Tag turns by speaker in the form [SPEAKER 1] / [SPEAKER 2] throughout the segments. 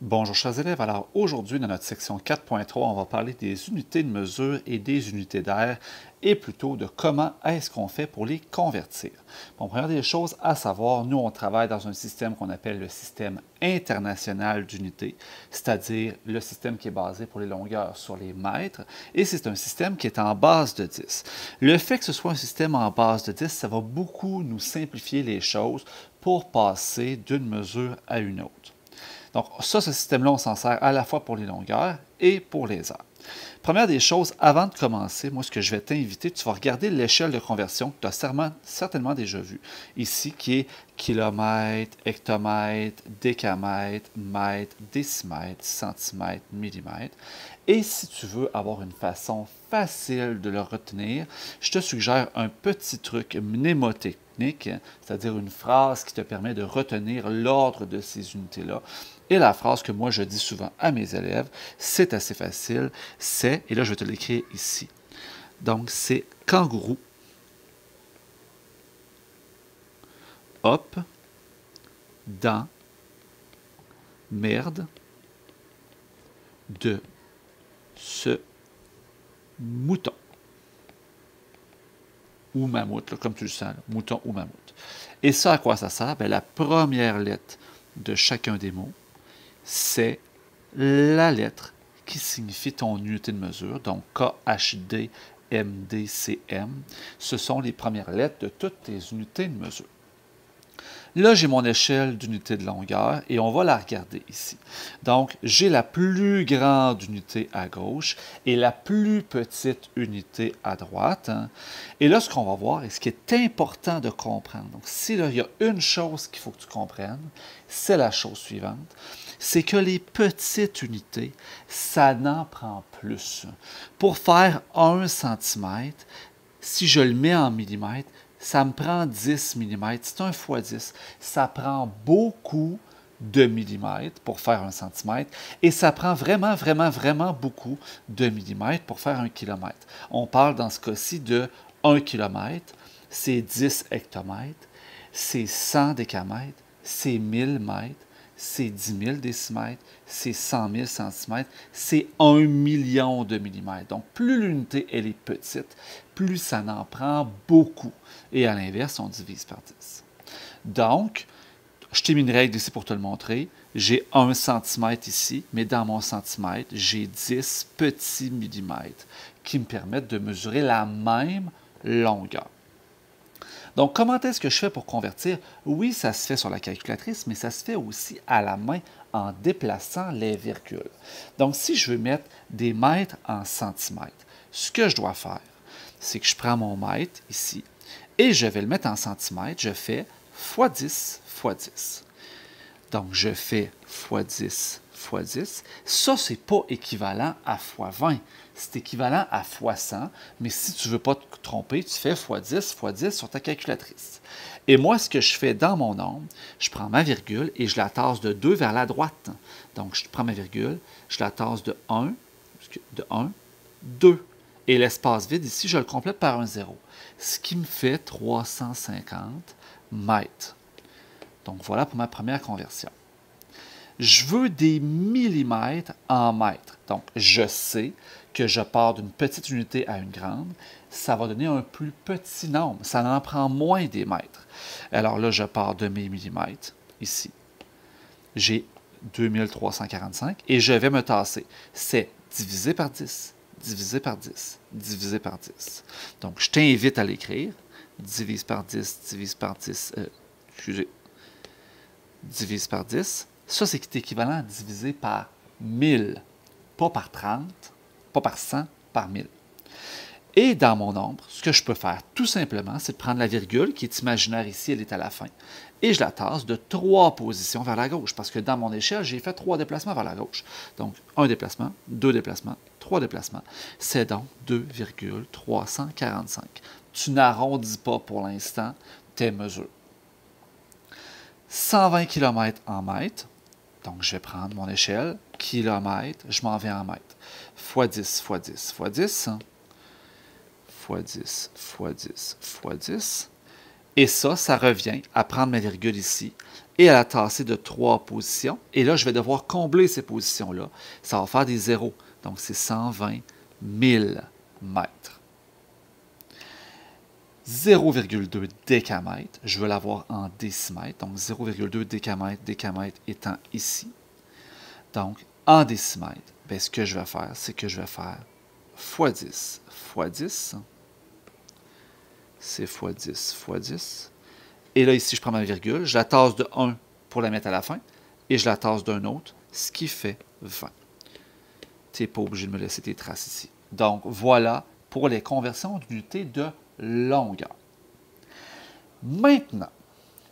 [SPEAKER 1] Bonjour chers élèves, alors aujourd'hui dans notre section 4.3, on va parler des unités de mesure et des unités d'air et plutôt de comment est-ce qu'on fait pour les convertir. Bon, première des choses à savoir, nous on travaille dans un système qu'on appelle le système international d'unités, c'est-à-dire le système qui est basé pour les longueurs sur les mètres et c'est un système qui est en base de 10. Le fait que ce soit un système en base de 10, ça va beaucoup nous simplifier les choses pour passer d'une mesure à une autre. Donc ça, ce système-là, on s'en sert à la fois pour les longueurs et pour les heures. Première des choses, avant de commencer, moi, ce que je vais t'inviter, tu vas regarder l'échelle de conversion que tu as certainement déjà vue. Ici, qui est kilomètre, hectomètre, décamètre, mètre, décimètre, centimètre, millimètre. Et si tu veux avoir une façon facile de le retenir, je te suggère un petit truc mnémotechnique, c'est-à-dire une phrase qui te permet de retenir l'ordre de ces unités-là. Et la phrase que moi je dis souvent à mes élèves, c'est assez facile, c'est, et là je vais te l'écrire ici, donc c'est kangourou, hop, dans, merde, de, ce, mouton. Ou mammouth, là, comme tu le sens, là, mouton ou mammouth. Et ça, à quoi ça sert? Bien, la première lettre de chacun des mots, c'est la lettre qui signifie ton unité de mesure, donc KHD, MD, CM. Ce sont les premières lettres de toutes tes unités de mesure. Là, j'ai mon échelle d'unité de longueur et on va la regarder ici. Donc, j'ai la plus grande unité à gauche et la plus petite unité à droite. Et là, ce qu'on va voir et ce qui est important de comprendre, donc si là, il y a une chose qu'il faut que tu comprennes, c'est la chose suivante, c'est que les petites unités, ça n'en prend plus. Pour faire 1 cm, si je le mets en millimètres, ça me prend 10 mm. C'est 1 fois 10. Ça prend beaucoup de millimètres pour faire 1 cm et ça prend vraiment beaucoup de millimètres pour faire 1 km. On parle dans ce cas-ci de 1 km, c'est 10 hectomètres, c'est 100 décamètres, c'est 1000 mètres, c'est 10 000 décimètres, c'est 100 000 centimètres, c'est 1 million de millimètres. Donc, plus l'unité elle est petite, plus ça en prend beaucoup. Et à l'inverse, on divise par 10. Donc, je t'ai mis une règle ici pour te le montrer. J'ai 1 cm ici, mais dans mon centimètre, j'ai 10 petits millimètres qui me permettent de mesurer la même longueur. Donc, comment est-ce que je fais pour convertir? Oui, ça se fait sur la calculatrice, mais ça se fait aussi à la main en déplaçant les virgules. Donc, si je veux mettre des mètres en centimètres, ce que je dois faire, c'est que je prends mon mètre ici et je vais le mettre en centimètres. Je fais fois 10 fois 10. Donc, je fais fois 10 fois 10. Ça, ce n'est pas équivalent à fois 20. C'est équivalent à fois 100. Mais si tu ne veux pas te tromper, tu fais fois 10 sur ta calculatrice. Et moi, ce que je fais dans mon nombre, je prends ma virgule et je la tasse de 2 vers la droite. Donc, je prends ma virgule, je la tasse de 1, 2. Et l'espace vide ici, je le complète par un 0. Ce qui me fait 350 mètres. Donc, voilà pour ma première conversion. Je veux des millimètres en mètres. Donc, je sais que je pars d'une petite unité à une grande. Ça va donner un plus petit nombre. Ça en prend moins des mètres. Alors là, je pars de mes millimètres, ici. J'ai 2345 et je vais me tasser. C'est divisé par 10, divisé par 10, divisé par 10. Donc, je t'invite à l'écrire. Divise par 10, divise par 10, divise par 10. Ça, c'est équivalent à diviser par 1000. Pas par 30, pas par 100, par 1000. Et dans mon nombre, ce que je peux faire tout simplement, c'est de prendre la virgule qui est imaginaire ici, elle est à la fin, et je la tasse de 3 positions vers la gauche, parce que dans mon échelle, j'ai fait 3 déplacements vers la gauche. Donc, 1 déplacement, 2 déplacements, 3 déplacements. C'est donc 2,345. Tu n'arrondis pas pour l'instant tes mesures. 120 km en mètres. Donc, je vais prendre mon échelle, kilomètre, je m'en vais en mètres. Fois 10, fois 10, fois 10. Fois 10, fois 10, fois 10. Et ça revient à prendre ma virgule ici et elle a tassé de 3 positions. Et là, je vais devoir combler ces positions-là. Ça va faire des zéros. Donc, c'est 120 000 mètres. 0,2 décamètre, je veux l'avoir en décimètres. Donc, 0,2 décamètre, décamètre étant ici. Donc, en décimètres, bien, ce que je vais faire, c'est que je vais faire fois 10 fois 10. C'est fois 10 fois 10. Et là, ici, je prends ma virgule, je la tasse de 1 pour la mettre à la fin, et je la tasse d'un autre, ce qui fait 20. Tu n'es pas obligé de me laisser tes traces ici. Donc, voilà pour les conversions d'unités de longueur. Maintenant,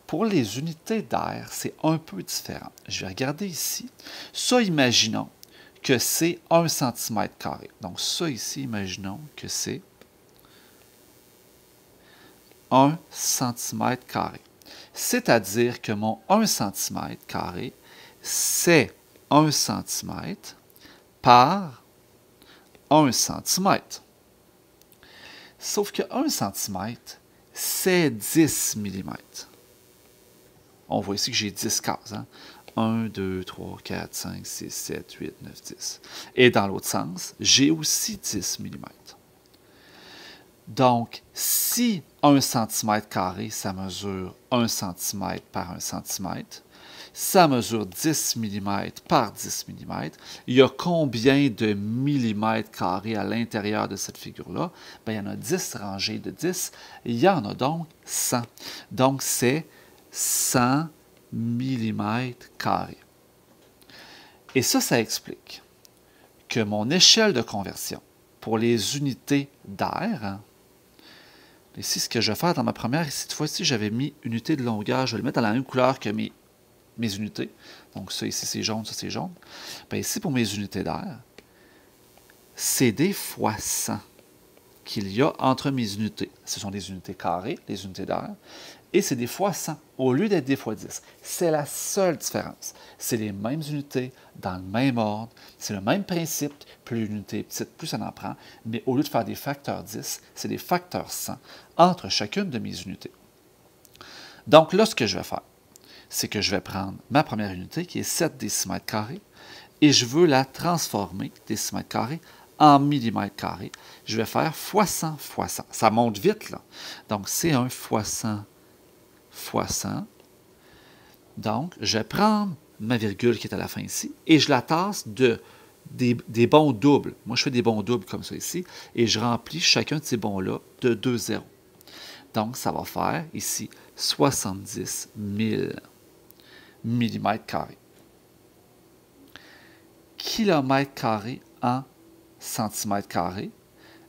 [SPEAKER 1] pour les unités d'air, c'est un peu différent. Je vais regarder ici. Ça, imaginons que c'est 1 cm². Donc, ça ici, imaginons que c'est 1 cm². C'est-à-dire que mon 1 cm², c'est 1 cm par 1 cm. Sauf que 1 cm, c'est 10 mm. On voit ici que j'ai 10 cases. Hein? 1, 2, 3, 4, 5, 6, 7, 8, 9, 10. Et dans l'autre sens, j'ai aussi 10 mm. Donc, si 1 cm², ça mesure 1 cm par 1 cm, ça mesure 10 mm par 10 mm. Il y a combien de millimètres carrés à l'intérieur de cette figure-là? Bien, il y en a 10 rangées de 10. Il y en a donc 100. Donc, c'est 100 millimètres carrés. Et ça explique que mon échelle de conversion pour les unités d'air, hein, ici, ce que je vais faire dans ma première, cette fois-ci, j'avais mis unité de longueur, je vais le mettre dans la même couleur que mes unités. Donc, ça ici, c'est jaune, ça, c'est jaune. Bien, ici, pour mes unités d'air, c'est des fois 100 qu'il y a entre mes unités. Ce sont des unités carrées, les unités d'air, et c'est des fois 100 au lieu d'être des fois 10. C'est la seule différence. C'est les mêmes unités, dans le même ordre, c'est le même principe. Plus l'unité est petite, plus ça en prend, mais au lieu de faire des facteurs 10, c'est des facteurs 100 entre chacune de mes unités. Donc là, ce que je vais faire, c'est que je vais prendre ma première unité, qui est 7 décimètres carrés, et je veux la transformer, décimètres carrés, en millimètres carrés. Je vais faire fois 100 fois 100. Ça monte vite, là. Donc, c'est un fois 100 fois 100. Donc, je vais prendre ma virgule qui est à la fin ici, et je la tasse des bons doubles. Moi, je fais des bons doubles comme ça ici, et je remplis chacun de ces bons-là de 2 zéros. Donc, ça va faire ici 70 000 millimètres carrés. Kilomètres carrés en centimètres carrés.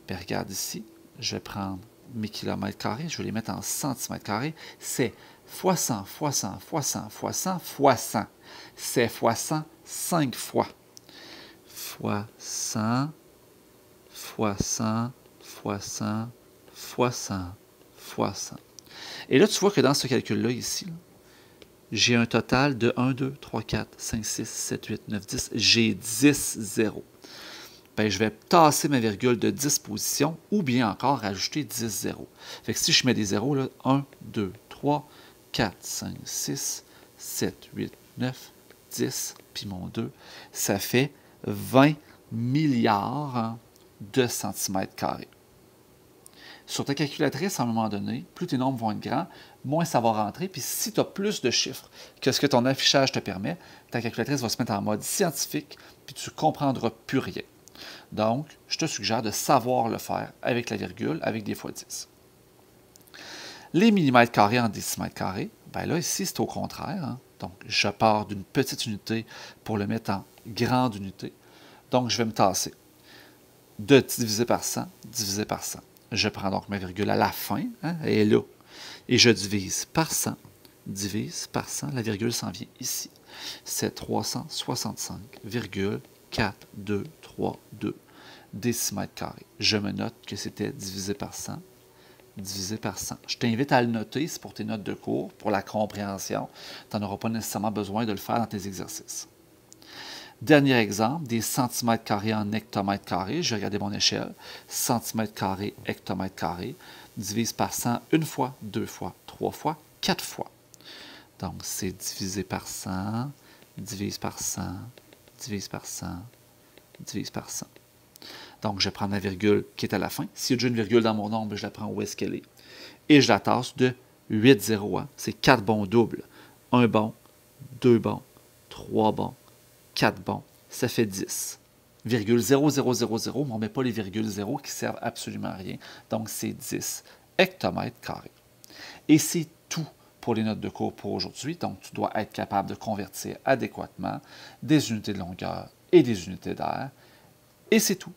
[SPEAKER 1] Bien, regarde ici, je vais prendre mes kilomètres carrés, je vais les mettre en centimètres carrés. C'est fois 100, fois 100, fois 100, fois 100, fois 100. C'est fois 100, 5 fois. Fois 100, fois 100, fois 100, fois 100, fois 100. Et là, tu vois que dans ce calcul-là, ici, j'ai un total de 1, 2, 3, 4, 5, 6, 7, 8, 9, 10. J'ai 10 zéros. Bien, je vais tasser ma virgule de 10 positions ou bien encore rajouter 10 zéros. Fait que si je mets des zéros, là, 1, 2, 3, 4, 5, 6, 7, 8, 9, 10, puis mon 2, ça fait 20 milliards de centimètres carrés. Sur ta calculatrice, à un moment donné, plus tes nombres vont être grands, moins ça va rentrer. Puis si tu as plus de chiffres que ce que ton affichage te permet, ta calculatrice va se mettre en mode scientifique, puis tu ne comprendras plus rien. Donc, je te suggère de savoir le faire avec la virgule, avec des fois 10. Les millimètres carrés en décimètres carrés, bien là, ici, c'est au contraire. Hein? Donc, je pars d'une petite unité pour le mettre en grande unité. Donc, je vais me tasser de diviser par 100, diviser par 100. Je prends donc ma virgule à la fin, hein, elle est là, et je divise par 100, divise par 100, la virgule s'en vient ici. C'est 365,422 décimètres carrés. Je me note que c'était divisé par 100, divisé par 100. Je t'invite à le noter, c'est pour tes notes de cours, pour la compréhension. Tu n'en auras pas nécessairement besoin de le faire dans tes exercices. Dernier exemple, des centimètres carrés en hectomètres carrés. Je vais regarder mon échelle. Centimètres carrés, hectomètres carrés. Divise par 100 une fois, deux fois, trois fois, quatre fois. Donc, c'est divisé par 100, divise par 100, divise par 100, divise par 100. Donc, je prends la virgule qui est à la fin. S'il y a déjà une virgule dans mon nombre, je la prends où est-ce qu'elle est. Et je la tasse de 8 zéros. Hein? C'est 4 bons doubles. 1 bon, 2 bons, 3 bons, 4 bons. Ça fait 10. Virgule 0000, mais on ne met pas les virgules 0 qui servent absolument à rien. Donc, c'est 10 hectomètres carrés. Et c'est tout pour les notes de cours pour aujourd'hui. Donc, tu dois être capable de convertir adéquatement des unités de longueur et des unités d'air. Et c'est tout.